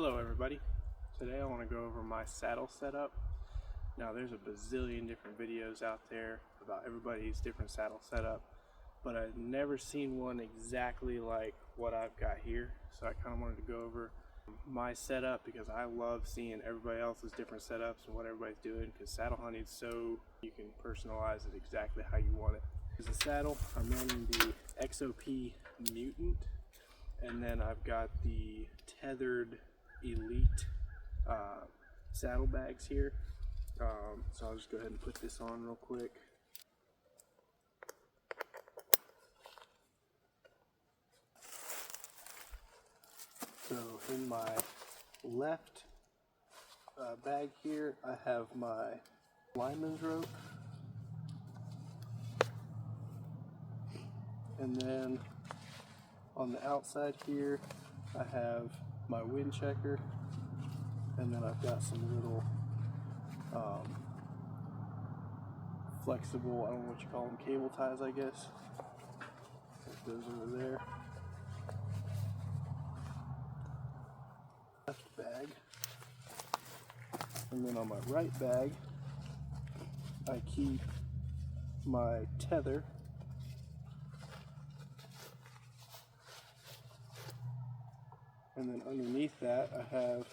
Hello everybody. Today I want to go over my saddle setup. Now there's a bazillion different videos out there about everybody's different saddle setup, but I've never seen one exactly like what I've got here. So I kind of wanted to go over my setup because I love seeing everybody else's different setups and what everybody's doing, because saddle hunting is so you can personalize it exactly how you want it. As a saddle, I'm running the XOP Mutant, and then I've got the TETHRD Elite saddlebags here. So I'll just go ahead and put this on real quick. So in my left bag here, I have my lineman's rope, and then on the outside here I have my wind checker, and then I've got some little flexible, I don't know what you call them, cable ties I guess. Put those over there. Left bag. And then on my right bag I keep my tether, and then underneath that I have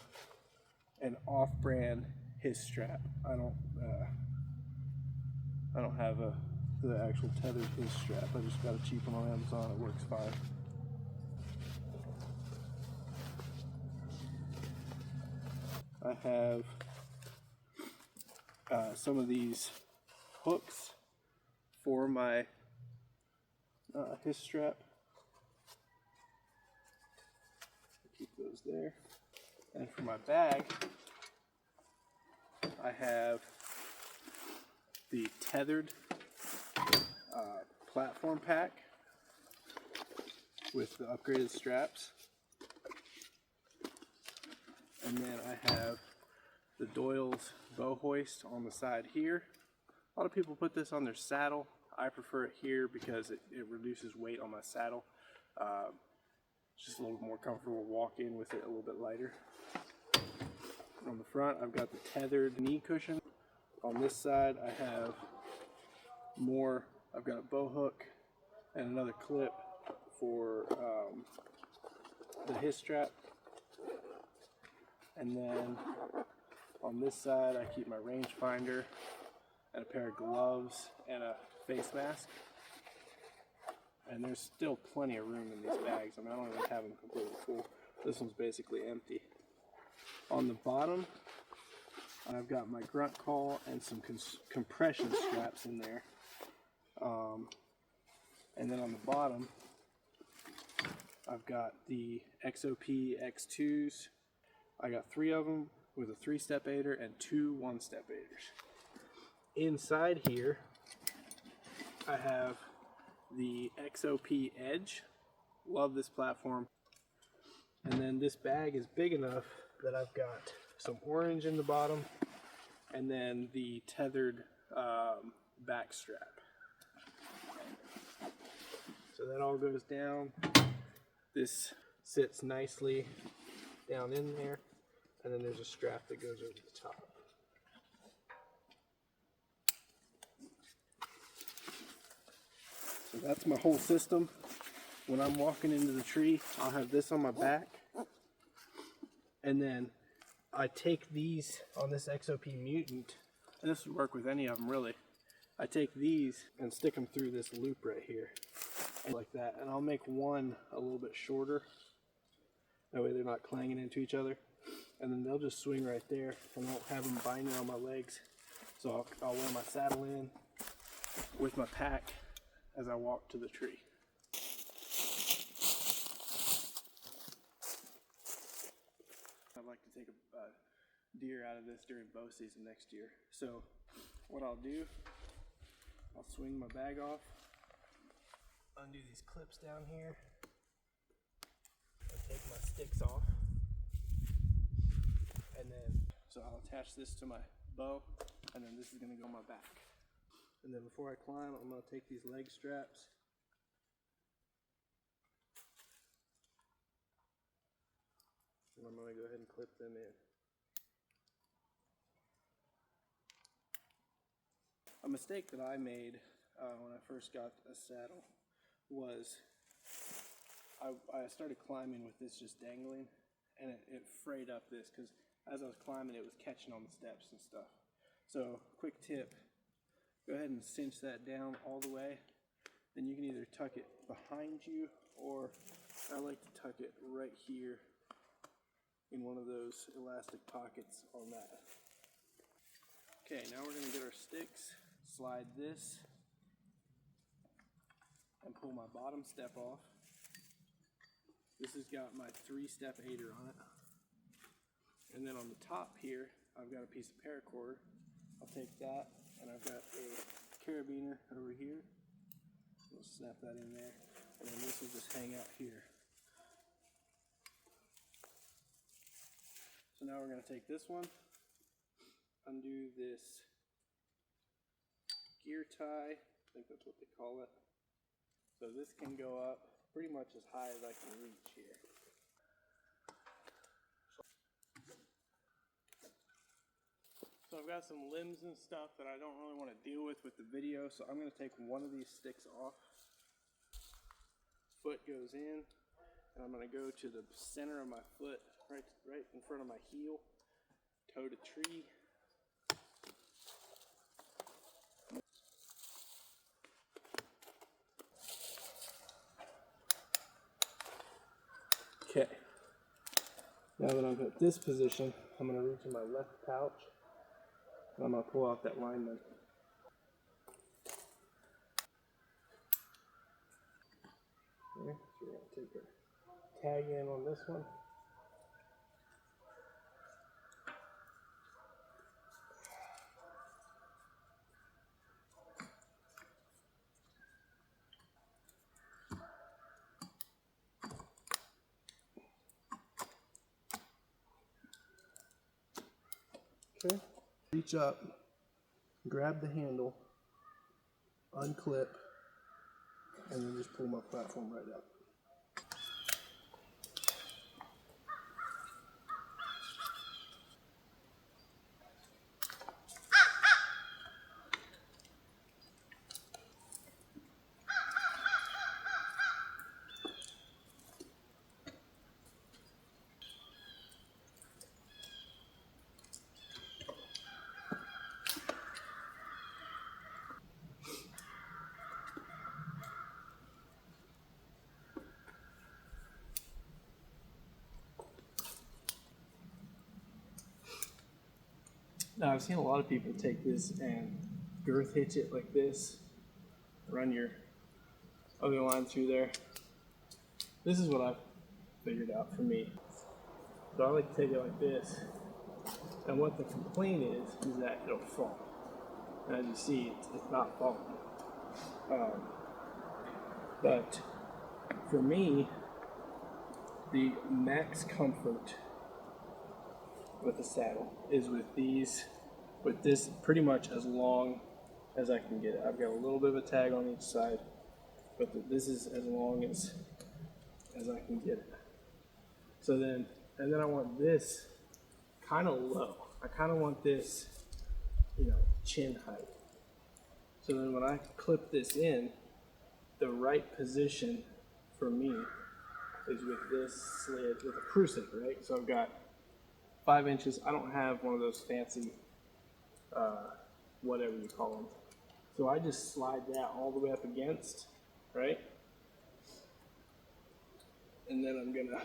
an off-brand his strap. I don't have the actual tethered his strap. I just got a cheap one on Amazon. It works fine. I have some of these hooks for my his strap. Keep those there. And for my bag, I have the TETHRD platform pack with the upgraded straps. And then I have the doyles bow hoist on the side here. A lot of people put this on their saddle. I prefer it here because it reduces weight on my saddle. It's just a little more comfortable walking with it, a little bit lighter. On the front, I've got the tethered knee cushion. On this side, I have more. I've got a bow hook and another clip for the his strap. And then on this side, I keep my rangefinder and a pair of gloves and a face mask. And there's still plenty of room in these bags. I mean, I don't even have them completely full. This one's basically empty. On the bottom, I've got my grunt call and some compression straps in there. And then on the bottom, I've got the XOP X2s. I got 3 of them with a 3-step aider and 2 1-step aiders. Inside here, I have the XOP Edge. Love this platform. And then this bag is big enough that I've got some orange in the bottom, and then the tethered back strap. So that all goes down. This sits nicely down in there, and then there's a strap that goes over the top. So that's my whole system. When I'm walking into the tree, I'll have this on my back, and then I take these on this XOP Mutant, and this would work with any of them really. I take these and stick them through this loop right here, like that, and I'll make one a little bit shorter. That way they're not clanging into each other, and then they'll just swing right there, and I won't have them binding on my legs. So I'll wear my saddle in with my pack as I walk to the tree. I'd like to take a deer out of this during bow season next year. So what I'll do, I'll swing my bag off, undo these clips down here, and take my sticks off. And then, so I'll attach this to my bow, and then this is gonna go on my back. And then before I climb, I'm gonna take these leg straps And I'm going to go ahead and clip them in. A mistake that I made when I first got a saddle was I started climbing with this just dangling, and it frayed up this because as I was climbing it was catching on the steps and stuff. So quick tip, go ahead and cinch that down all the way. Then you can either tuck it behind you, or I like to tuck it right here in one of those elastic pockets on that. Okay, now we're going to get our sticks, slide this, and pull my bottom step off. This has got my 3-step aider on it. And then on the top here, I've got a piece of paracord. I'll take that, and I've got a carabiner over here. We'll snap that in there, and then this will just hang out here. So now we're going to take this one, undo this gear tie, I think that's what they call it. So this can go up pretty much as high as I can reach here. So I've got some limbs and stuff that I don't really want to deal with the video, so I'm going to take one of these sticks off. Foot goes in, and I'm going to go to the center of my foot, right in front of my heel, toe to tree. Okay, now that I'm at this position, I'm going to reach in my left pouch, and I'm going to pull out that lineman. Okay, so we're going to take our tag in on this one. Okay, reach up, grab the handle, unclip, and then just pull my platform right up. Now I've seen a lot of people take this and girth hitch it like this, run your other line through there. This is what I've figured out for me. So I like to take it like this, and what the complaint is that it'll fall. And as you see, it's not falling. But for me, the max comfort with the saddle is with this pretty much as long as I can get it. I've got a little bit of a tag on each side, but this is as long as I can get it. So then, and then I want this kind of low. I kind of want this, chin height. So then when I clip this in, the right position for me is with this slid with a crucible, right? So I've got 5 inches. I don't have one of those fancy, whatever you call them. So I just slide that all the way up against, right? And then I'm gonna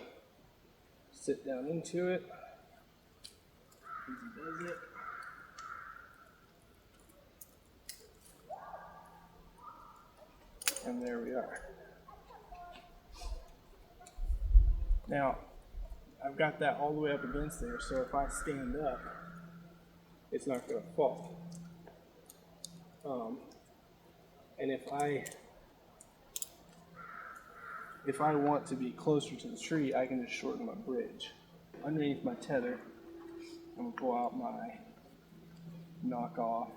sit down into it. Easy does it. And there we are. Now, I've got that all the way up against there, so if I stand up, it's not going to fall. And if I want to be closer to the tree, I can just shorten my bridge. Underneath my tether, I'm going to pull out my knockoff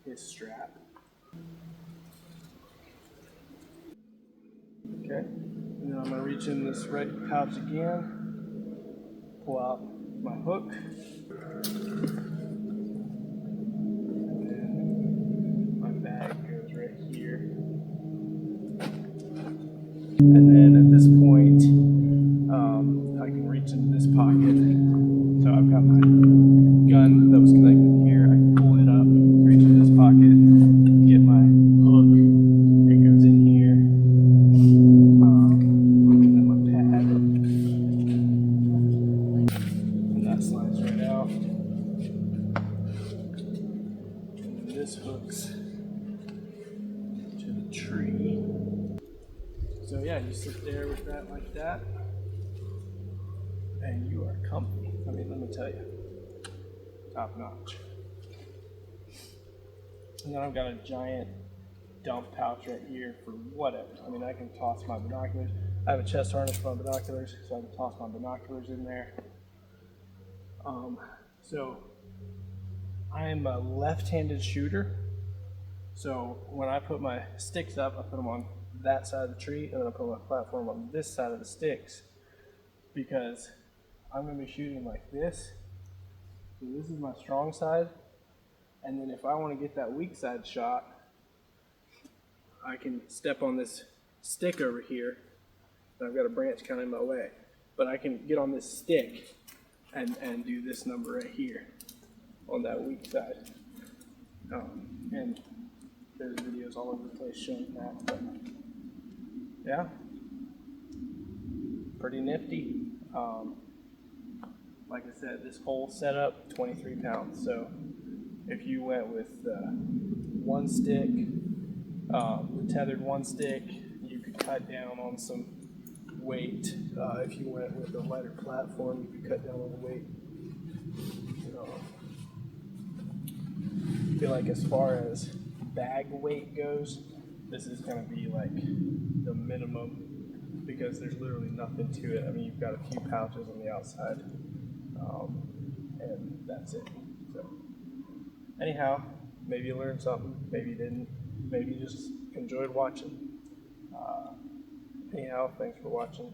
his strap. Okay, and then I'm going to reach in this right pouch again, pull out my hook. And then my bag goes right here. And then at this point, I can reach into this pocket. So I've got my gun that was connected here. I can pull it up, reach into this pocket, get my hook. It goes in here. And then my pad. And that slides right out. And then this hooks to the tree. So yeah, you sit there with that like that, and you are comfy. I mean, let me tell you, top notch. And then I've got a giant dump pouch right here for whatever. I mean, I can toss my binoculars. I have a chest harness for my binoculars, so I can toss my binoculars in there. So I am a left-handed shooter. So when I put my sticks up, I put them on that side of the tree, and then I put my platform on this side of the sticks, because I'm going to be shooting like this. So this is my strong side, and then if I want to get that weak side shot, I can step on this stick over here. I've got a branch kind of in my way, but I can get on this stick and do this number right here on that weak side. And there's videos all over the place showing that, but yeah, pretty nifty. Like I said, this whole setup, 23 pounds. So if you went with one stick, the tethered one stick, you could cut down on some weight. If you went with a lighter platform, you could cut down on the weight. I feel like as far as bag weight goes, this is going to be like the minimum, because there's literally nothing to it. I mean, you've got a few pouches on the outside, and that's it. So anyhow, maybe you learned something, maybe you didn't, maybe you just enjoyed watching. Anyhow, thanks for watching.